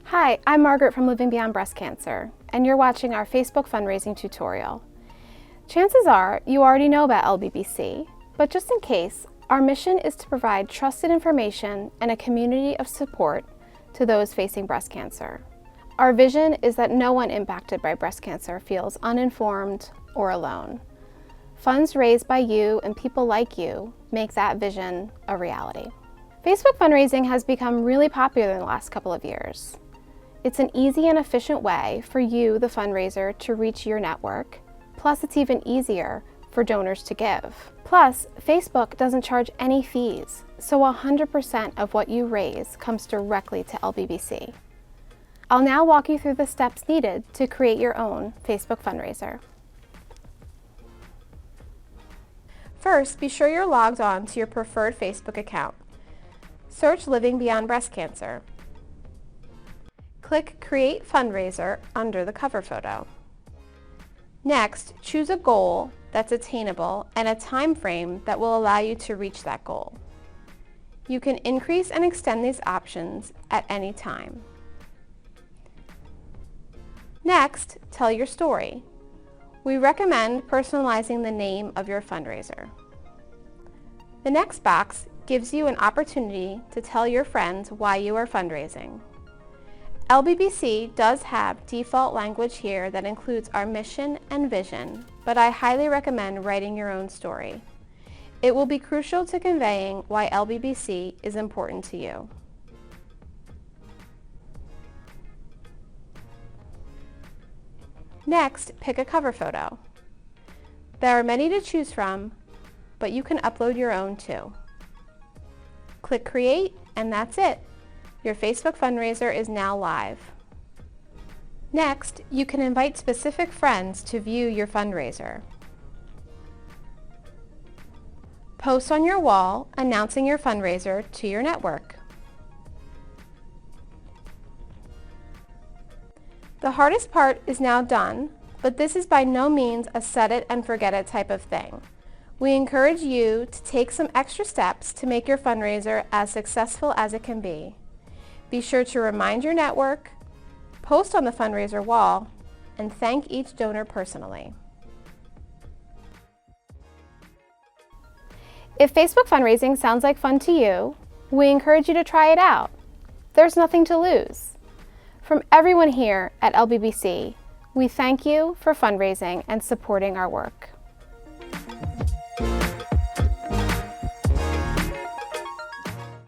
Hi, I'm Margaret from Living Beyond Breast Cancer, and you're watching our Facebook fundraising tutorial. Chances are you already know about LBBC, but just in case, our mission is to provide trusted information and a community of support to those facing breast cancer. Our vision is that no one impacted by breast cancer feels uninformed or alone. Funds raised by you and people like you make that vision a reality. Facebook fundraising has become really popular in the last couple of years. It's an easy and efficient way for you, the fundraiser, to reach your network. Plus, it's even easier for donors to give. Plus, Facebook doesn't charge any fees, so 100% of what you raise comes directly to LBBC. I'll now walk you through the steps needed to create your own Facebook fundraiser. First, be sure you're logged on to your preferred Facebook account. Search Living Beyond Breast Cancer. Click Create Fundraiser under the cover photo. Next, choose a goal that's attainable and a time frame that will allow you to reach that goal. You can increase and extend these options at any time. Next, tell your story. We recommend personalizing the name of your fundraiser. The next box gives you an opportunity to tell your friends why you are fundraising. LBBC does have default language here that includes our mission and vision, but I highly recommend writing your own story. It will be crucial to conveying why LBBC is important to you. Next, pick a cover photo. There are many to choose from, but you can upload your own too. Click Create, and that's it. Your Facebook fundraiser is now live. Next, you can invite specific friends to view your fundraiser. Post on your wall announcing your fundraiser to your network. The hardest part is now done, but this is by no means a set it and forget it type of thing. We encourage you to take some extra steps to make your fundraiser as successful as it can be. Be sure to remind your network, post on the fundraiser wall, and thank each donor personally. If Facebook fundraising sounds like fun to you, we encourage you to try it out. There's nothing to lose. From everyone here at LBBC, we thank you for fundraising and supporting our work.